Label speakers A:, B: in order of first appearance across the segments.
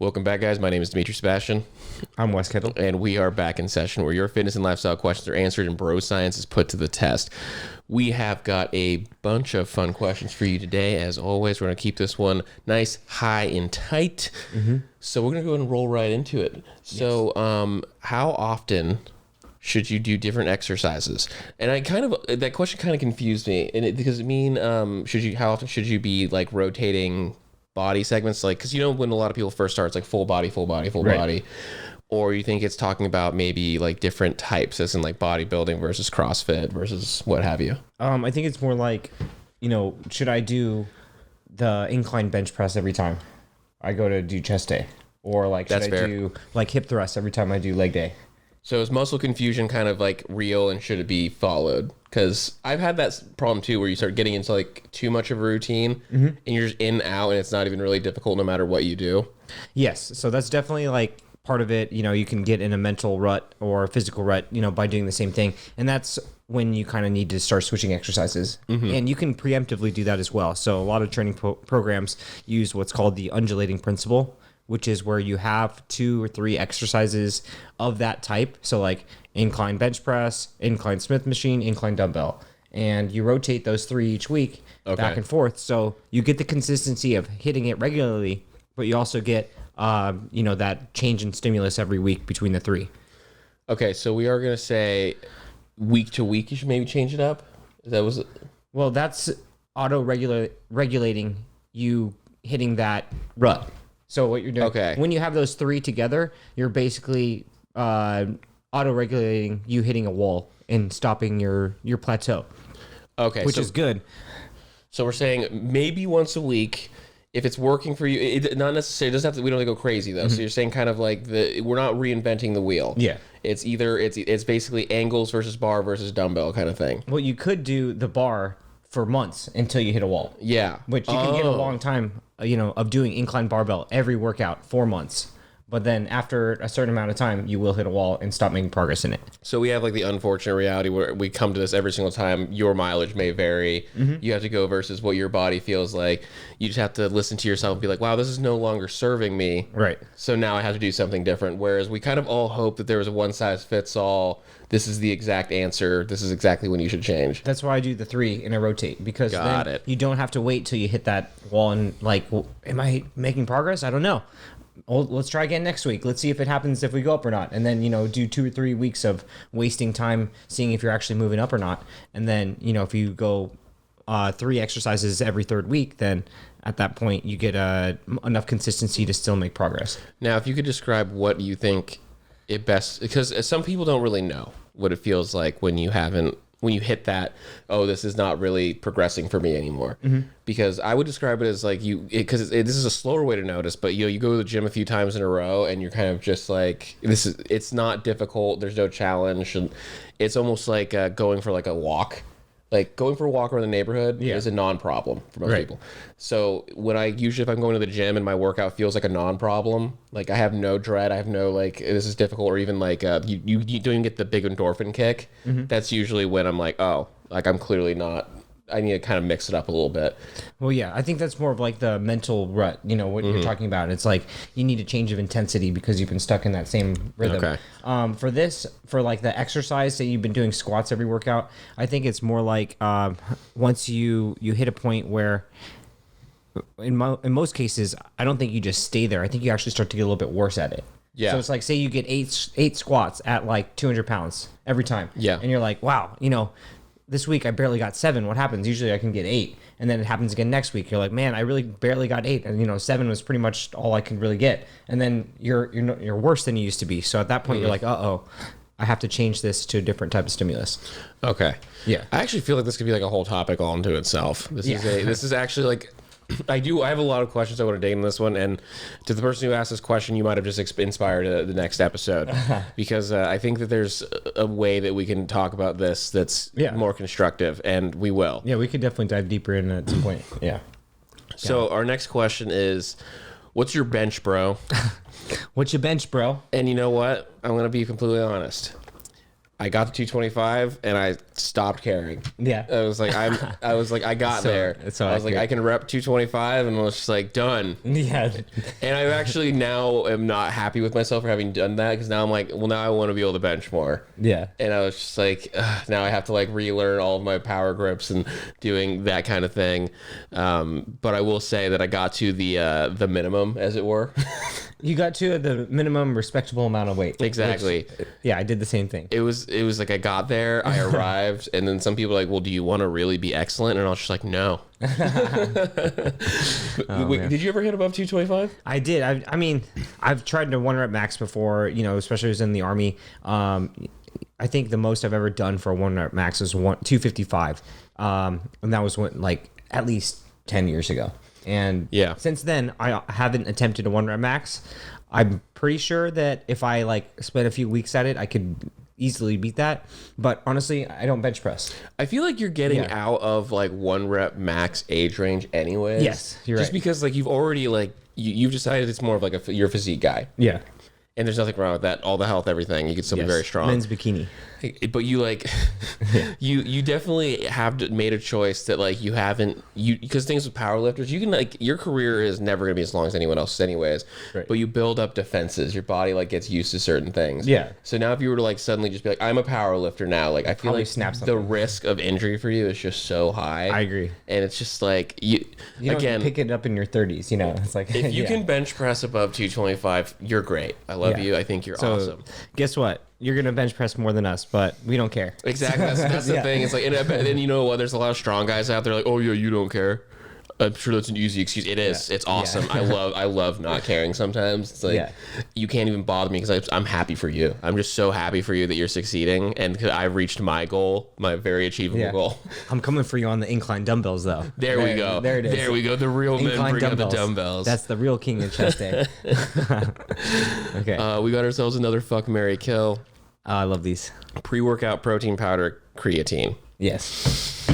A: Welcome back, guys. My name is Dimitri Sebastian,
B: I'm Wes Kettle.
A: and we are back in session where your fitness and lifestyle questions are answered and bro science is put to the test. We have got a bunch of fun questions for you today. As always, we're going to keep this one nice, high, and tight. So we're going to go ahead and roll right into it. So how often should you do different exercises? And that question kind of confused me, and because it mean how often should you be like rotating body segments, like, because when a lot of people first start, it's like full body, body, or you think it's talking about maybe like different types, as in like bodybuilding versus CrossFit versus what have you.
B: I think it's more like, should I do the incline bench press every time I go to do chest day, or like should
A: That's
B: I
A: fair.
B: do like hip thrust every time I do leg day?
A: So is muscle confusion kind of like real, and should it be followed? Because I've had that problem too, where you start getting into like too much of a routine, and you're just in and out, and it's not even really difficult no matter what you do.
B: Yes, so that's definitely like part of it. You can get in a mental rut or a physical rut, by doing the same thing, and that's when you kind of need to start switching exercises. And you can preemptively do that as well. So a lot of training programs use what's called the undulating principle, which is where you have 2 or 3 exercises of that type. So like incline bench press, incline Smith machine, incline dumbbell. And you rotate those 3 each week back and forth. So you get the consistency of hitting it regularly, but you also get, that change in stimulus every week between the 3.
A: Okay, so we are going to say week to week you should maybe change it up.
B: Well, that's regulating you hitting that rut. So what you're doing, when you have those 3 together, you're basically auto-regulating you hitting a wall and stopping your plateau.
A: Okay,
B: which is good.
A: So we're saying maybe once a week, if it's working for you. It not necessarily, it doesn't have to. We don't have to go crazy though. So you're saying kind of like we're not reinventing the wheel.
B: Yeah.
A: It's basically angles versus bar versus dumbbell kind of thing.
B: Well, you could do the bar for months until you hit a wall.
A: Yeah.
B: Which you can get a long time, of doing incline barbell every workout 4 months. But then after a certain amount of time, you will hit a wall and stop making progress in it.
A: So we have like the unfortunate reality where we come to this every single time. Your mileage may vary. You have to go versus what your body feels like. You just have to listen to yourself and be like, wow, this is no longer serving me.
B: Right.
A: So now I have to do something different. Whereas we kind of all hope that there was a one size fits all. This is the exact answer. This is exactly when you should change.
B: That's why I do the 3 in a rotate, because
A: Got
B: then
A: it.
B: you don't have to wait till you hit that wall and like, am I making progress? I don't know. Well, let's try again next week. Let's see if it happens, if we go up or not. And then, do 2 or 3 weeks of wasting time seeing if you're actually moving up or not. And then, if you go 3 exercises every 3rd week, then at that point you get enough consistency to still make progress.
A: Now, if you could describe what you think it best, because some people don't really know what it feels like when you hit that, oh, this is not really progressing for me anymore. Because I would describe it as like this is a slower way to notice, but you go to the gym a few times in a row and you're kind of just like, it's not difficult. There's no challenge. And it's almost like going for like a walk. Like going for a walk around the neighborhood is a non-problem for most people. So if I'm going to the gym and my workout feels like a non-problem, like I have no dread, I have no like this is difficult, or even like you don't even get the big endorphin kick. That's usually when I'm like, oh, like I'm clearly not. I need to kind of mix it up a little bit.
B: Well, yeah, I think that's more of like the mental rut, what you're talking about. It's like you need a change of intensity because you've been stuck in that same rhythm.
A: Okay.
B: For like the exercise that you've been doing squats every workout, I think it's more like once you hit a point where in most cases, I don't think you just stay there. I think you actually start to get a little bit worse at it.
A: Yeah.
B: So it's like, say you get eight squats at like 200 pounds every time.
A: Yeah.
B: And you're like, wow, this week I barely got 7. What happens? Usually I can get 8. And then it happens again next week. You're like, man, I really barely got 8. And 7 was pretty much all I could really get. And then you're worse than you used to be. So at that point you're like, uh-oh, I have to change this to a different type of stimulus.
A: Okay.
B: Yeah.
A: I actually feel like this could be like a whole topic all unto itself. This is actually like, I have a lot of questions I want to dig in this one, and to the person who asked this question, you might have just inspired the next episode, because I think that there's a way that we can talk about this that's more constructive, and we will.
B: Yeah, we could definitely dive deeper in at some point. Yeah.
A: So our next question is, what's your bench, bro?
B: What's your bench, bro?
A: And you know what? I'm going to be completely honest. I got to 225 and I stopped caring.
B: Yeah.
A: I was like, I got there.
B: so
A: I was like,
B: accurate.
A: I can rep 225, and I was just like, done.
B: Yeah.
A: And I actually now am not happy with myself for having done that, because now I'm like, well, now I want to be able to bench more.
B: Yeah.
A: And I was just like, now I have to like relearn all of my power grips and doing that kind of thing. But I will say that I got to the minimum, as it were.
B: You got to the minimum respectable amount of weight.
A: Exactly.
B: Which, yeah, I did the same thing.
A: It was like I got there, I arrived, and then some people were like, well, do you want to really be excellent? And I was just like, no. Wait, did you ever hit above 225?
B: I did. I mean, I've tried to 1 rep max before, especially as in the Army. I think the most I've ever done for a 1 rep max was 255. And that was at least 10 years ago. And
A: Yeah.
B: since then, I haven't attempted a 1 rep max. I'm pretty sure that if I spent a few weeks at it, I could easily beat that. But honestly, I don't bench press.
A: I feel like you're getting
B: Yeah.
A: out of 1 rep max age range anyways.
B: Yes, you're
A: just
B: right.
A: because you've already you've decided it's more of you're a physique guy,
B: Yeah.
A: and there's nothing wrong with that. All the health, everything, you can still be very strong.
B: Men's bikini.
A: But you you definitely have made a choice that you haven't, because things with powerlifters, you can your career is never going to be as long as anyone else's anyways.
B: Right.
A: But you build up defenses. Your body gets used to certain things.
B: Yeah.
A: So now if you were to suddenly just be I'm a powerlifter now, I feel
B: Probably snap
A: the
B: something.
A: risk of injury for you is just so high.
B: I agree.
A: And it's just
B: You don't
A: again,
B: pick it up in your 30s, It's like
A: if you
B: yeah.
A: can bench press above 225, you're great. I love
B: Yeah.
A: you. I think you're
B: So
A: awesome.
B: guess what? You're gonna bench press more than us, but we don't care.
A: Exactly. That's the
B: Yeah.
A: thing. It's and you know what? There's a lot of strong guys out there oh yeah, you don't care. I'm sure that's an easy excuse. It is.
B: Yeah.
A: It's awesome.
B: Yeah.
A: I love not caring sometimes. It's
B: Yeah.
A: you can't even bother me because I'm happy for you. I'm just so happy for you that you're succeeding, and I've reached my goal, my very achievable
B: Yeah.
A: goal.
B: I'm coming for you on the incline dumbbells, though.
A: There we go.
B: There it is.
A: There we go. The real men
B: Incline
A: bring out the dumbbells.
B: That's the real king of chest day. Okay.
A: We got ourselves another fuck, marry, kill.
B: I love these.
A: Pre-workout protein powder, creatine.
B: Yes.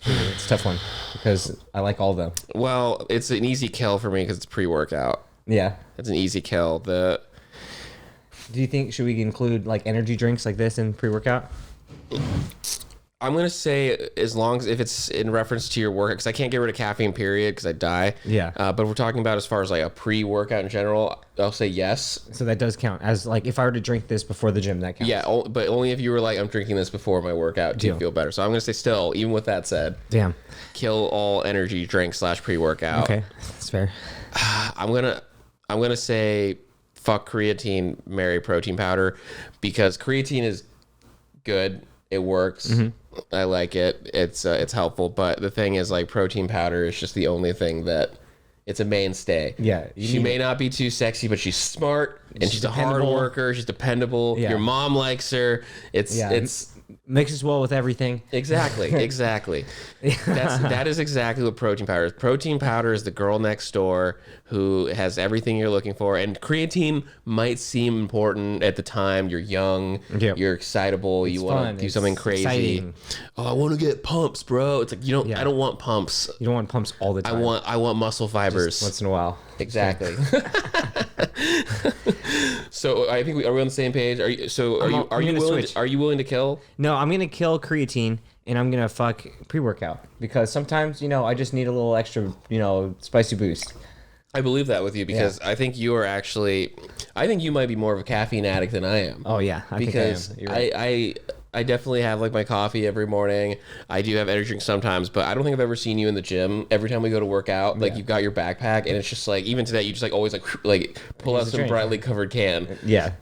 B: It's a tough one because I like all of them.
A: Well, it's an easy kill for me because it's pre-workout.
B: Yeah.
A: It's an easy kill.
B: Do you think should we include energy drinks like this in pre-workout?
A: I'm gonna say as long as if it's in reference to your workout, because I can't get rid of caffeine, period, because I die.
B: Yeah.
A: But if we're talking about as far as a pre-workout in general, I'll say yes.
B: So that does count as if I were to drink this before the gym, that counts.
A: Yeah, but only if you were I'm drinking this before my workout to
B: Deal.
A: feel better. So I'm gonna say still, even with that said,
B: Damn.
A: kill all energy drinks / pre-workout.
B: Okay. That's fair.
A: I'm gonna say fuck creatine, marry protein powder, because creatine is good. It works.
B: Mm-hmm.
A: I like it. It's helpful. But the thing is, protein powder is just the only thing that it's a mainstay.
B: Yeah,
A: She may not be too sexy, but she's smart and she's a hard
B: dependable.
A: worker. She's dependable.
B: Yeah.
A: Your mom likes her.
B: Yeah.
A: It's
B: Mixes well with everything.
A: exactly. That is exactly what protein powder is. Protein powder is the girl next door who has everything you're looking for. And creatine might seem important at the time. You're young.
B: Yep.
A: You're excitable. You want
B: fun,
A: to do
B: it's
A: something crazy.
B: exciting.
A: Oh, I want to get pumps, bro. It's you don't.
B: Yeah.
A: I don't want pumps.
B: You don't want pumps all the
A: I
B: time.
A: want muscle fibers.
B: once in a while.
A: Exactly. So I think are we on the same page? Are you? So are you? Are
B: I'm
A: you
B: gonna
A: willing?
B: switch.
A: Are you willing to kill?
B: No, I'm gonna kill creatine and I'm gonna fuck pre-workout because sometimes I just need a little extra spicy boost.
A: I believe that with you because I think you are actually. I think you might be more of a caffeine addict than I am.
B: Oh yeah, I
A: Because
B: think I am. You're right.
A: I definitely have my coffee every morning. I do have energy drinks sometimes, but I don't think I've ever seen you in the gym. Every time we go to work out, you've got your backpack, and it's just even to that, you just always pull out
B: Use the
A: some
B: drink.
A: brightly covered can.
B: Yeah.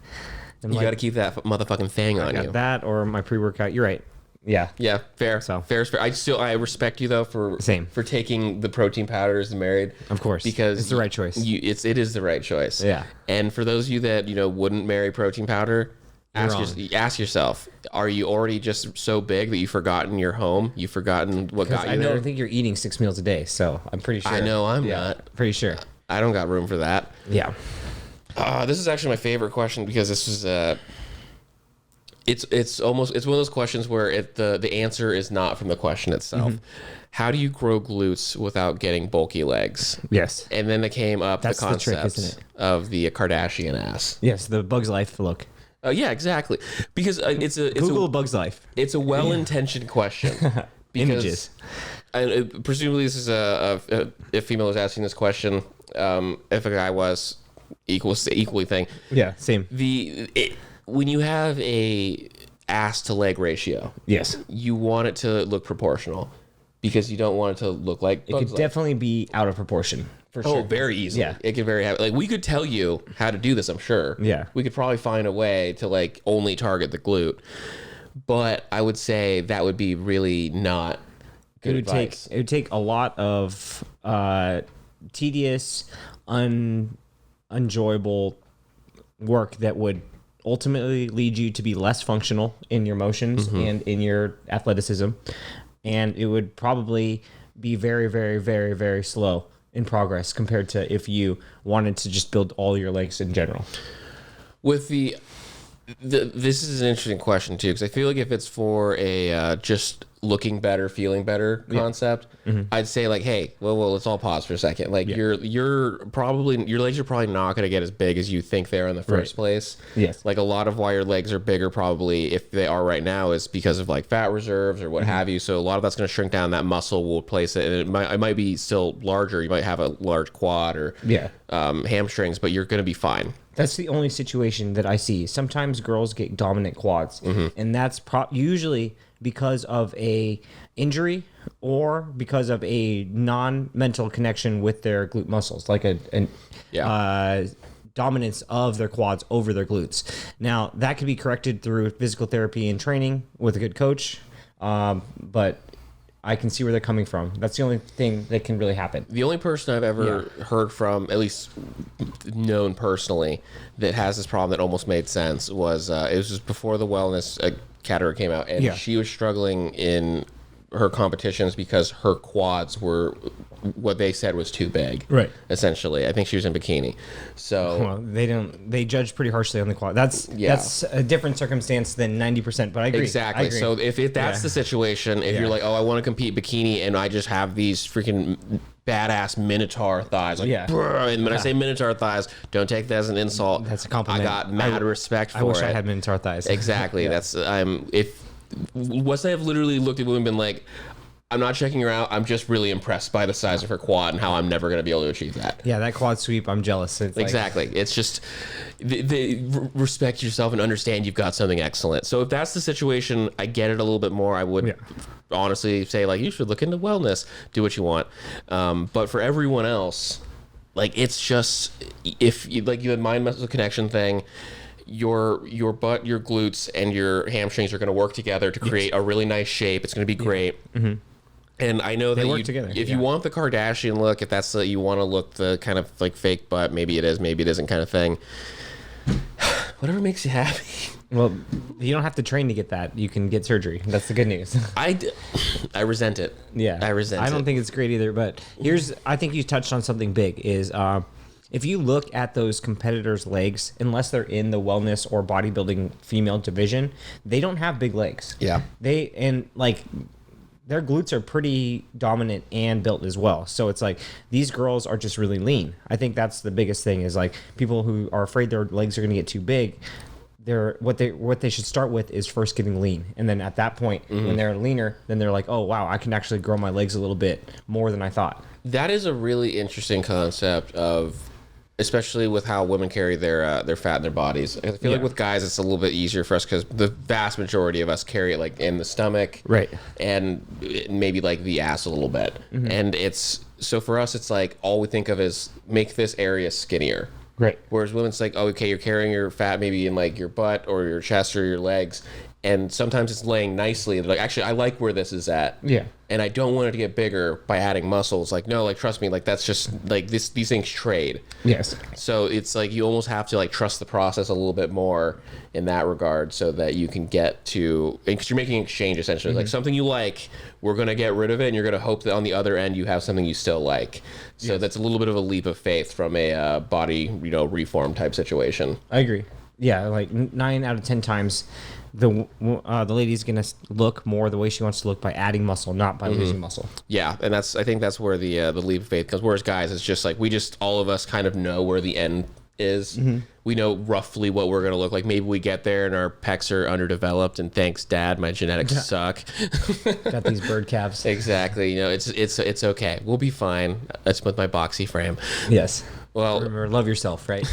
B: And
A: You got to keep that motherfucking thing on you.
B: that or my pre-workout. You're right. Yeah.
A: Yeah, fair.
B: So.
A: Fair is fair. I respect you though for
B: Same.
A: for taking the protein powders and married.
B: Of course.
A: Because
B: It's the right choice.
A: It is the right choice.
B: Yeah.
A: And for those of you that wouldn't marry protein powder, ask yourself: are you already just so big that you've forgotten your home? You've forgotten what got
B: I
A: you there?
B: don't think you're eating 6 meals a day, so I'm pretty sure.
A: I know I'm not.
B: Pretty sure.
A: I don't got room for that.
B: Yeah.
A: This is actually my favorite question because this is it's one of those questions where the answer is not from the question itself. How do you grow glutes without getting bulky legs?
B: Yes.
A: And then it came up
B: That's
A: the
B: the trick,
A: concept
B: isn't it?
A: of the Kardashian ass.
B: Yes, the Bug's Life look.
A: Yeah, exactly. Because
B: Google Bug's Life.
A: it's a well-intentioned question. Because,
B: Images.
A: And presumably this is a female was asking this question. If a guy was equally thing.
B: Yeah, same.
A: When you have a ass to leg ratio,
B: Yes.
A: you want it to look proportional because you don't want it to look like
B: It could definitely be out of proportion. For
A: Oh,
B: sure.
A: very easily.
B: Yeah.
A: It could like we could tell you how to do this, I'm sure.
B: Yeah.
A: We could probably find a way to like only target the glute. But I would say that would be really not good advice.
B: It would take a lot of tedious, unenjoyable work that would ultimately lead you to be less functional in your motions and in your athleticism. And it would probably be very, very, very, very slow in progress compared to if you wanted to just build all your legs in general.
A: With this is an interesting question too, because I feel like if it's for a just looking better, feeling better concept, I'd say like, hey, well, let's all pause for a second. Like your legs are probably not going to get as big as you think they are in the first place.
B: Yes.
A: Like a lot of why your legs are bigger, probably if they are right now, is because of like fat reserves or what have you. So a lot of that's going to shrink down. That muscle will replace it, and it might be still larger. You might have a large quad or hamstrings, but you're going to be fine.
B: That's the only situation that I see. Sometimes girls get dominant quads, and that's usually because of a injury or because of a non-mental connection with their glute muscles, like a dominance of their quads over their glutes. Now, that can be corrected through physical therapy and training with a good coach, but I can see where they're coming from. That's the only thing that can really happen.
A: The only person I've ever heard from, at least known personally, that has this problem that almost made sense was it was just before the wellness category came out, and she was struggling in her competitions because her quads were what they said was too big.
B: Right.
A: Essentially, I think she was in bikini. So
B: well, they judge pretty harshly on the quad. That's a different circumstance than 90%, but I agree.
A: Exactly. So if that's the situation, if you're like, oh, I want to compete bikini and I just have these freaking badass minotaur thighs, like, and when I say minotaur thighs, don't take that as an insult.
B: That's a compliment.
A: I got mad respect for it.
B: I wish I had minotaur thighs.
A: Exactly. That's once I have literally looked at women and been like, I'm not checking her out. I'm just really impressed by the size of her quad and how I'm never going to be able to achieve that.
B: Yeah, that quad sweep, I'm jealous. It's
A: exactly. It's just they respect yourself and understand you've got something excellent. So if that's the situation, I get it a little bit more. I would honestly say like you should look into wellness, do what you want. But for everyone else, like it's just if you like you had mind muscle connection thing. Your butt, your glutes, and your hamstrings are going to work together to create a really nice shape. It's going to be great. And I know that
B: work together.
A: If you want the Kardashian look, if that's you want to look the kind of like fake butt, maybe it is, maybe it isn't kind of thing. Whatever makes you happy.
B: Well, you don't have to train to get that. You can get surgery. That's the good news.
A: I resent it.
B: Yeah.
A: I resent it.
B: I don't think it's great either, but I think you touched on something big is if you look at those competitors' legs, unless they're in the wellness or bodybuilding female division, they don't have big legs.
A: Yeah.
B: Their glutes are pretty dominant and built as well. So it's like these girls are just really lean. I think that's the biggest thing is like people who are afraid their legs are going to get too big. What they should start with is first getting lean, and then at that point, when they're leaner, then they're like, oh wow, I can actually grow my legs a little bit more than I thought.
A: That is a really interesting concept of. Especially with how women carry their fat in their bodies. I feel like with guys, it's a little bit easier for us because the vast majority of us carry it like in the stomach,
B: right,
A: and maybe like the ass a little bit. And it's so for us, it's like all we think of is make this area skinnier.
B: Right.
A: Whereas women's like, oh, okay, you're carrying your fat maybe in like your butt or your chest or your legs, and sometimes it's laying nicely. They're like, actually, I like where this is at.
B: Yeah.
A: And I don't want it to get bigger by adding muscles. Like, no, like trust me, like that's just like these things trade.
B: Yes.
A: So it's like you almost have to like trust the process a little bit more in that regard, so that you can get to because you're making an exchange essentially. Like something you like, we're gonna get rid of it, and you're gonna hope that on the other end you have something you still like. So that's a little bit of a leap of faith from a body reform type situation.
B: I agree. Yeah, like 9 out of 10 times. The lady's gonna look more the way she wants to look by adding muscle, not by losing muscle.
A: Yeah, and I think that's where the leap of faith comes. Whereas guys, it's just like all of us kind of know where the end is. We know roughly what we're gonna look like. Maybe we get there and our pecs are underdeveloped, and thanks, Dad, my genetics suck.
B: Got these bird calves.
A: Exactly. You know, it's okay. We'll be fine. That's with my boxy frame.
B: Yes.
A: Well,
B: Remember, love yourself, right?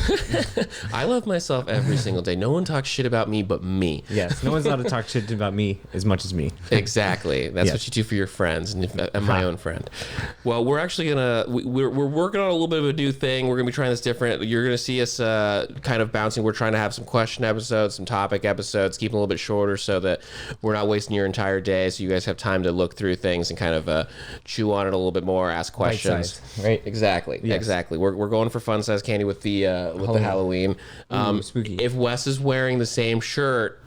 A: I love myself every single day. No one talks shit about me but me.
B: Yes. No one's allowed to talk shit about me as much as me.
A: Exactly. That's
B: Yes.
A: what you do for your friends and my own friend. Well, we're actually we're working on a little bit of a new thing. We're gonna be trying this different. You're gonna see us kind of bouncing. We're trying to have some question episodes, some topic episodes, keep them a little bit shorter so that we're not wasting your entire day. So you guys have time to look through things and kind of chew on it a little bit more, ask questions.
B: Bite-sized, right?
A: Exactly.
B: Yes.
A: Exactly. We're going for fun size candy with the Halloween.
B: Spooky.
A: If Wes is wearing the same shirt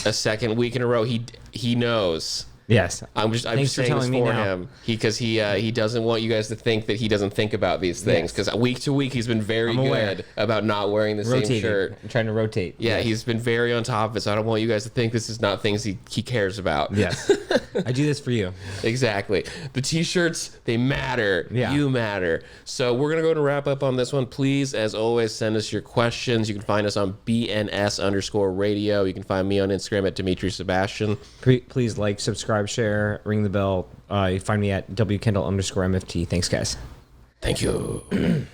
A: a second week in a row, he knows.
B: Yes.
A: I'm just
B: Thanks for
A: saying this
B: telling me
A: for
B: now.
A: him because he doesn't want you guys to think that he doesn't think about these things, because week to week he's been very
B: I'm aware.
A: good about not wearing the same
B: Rotating.
A: shirt.
B: I'm trying to rotate.
A: Yeah,
B: Yes.
A: he's been very on top of it, so I don't want you guys to think this is not things he cares about.
B: Yes. I do this for you.
A: Exactly. The t-shirts, they matter.
B: Yeah.
A: You matter. So we're going to go and wrap up on this one. Please, as always, send us your questions. You can find us on BNS_radio. You can find me on Instagram at Dimitri Sebastian.
B: Please like, subscribe, share, ring the bell. You find me at WKendall_MFT. Thanks, guys.
A: Thank you.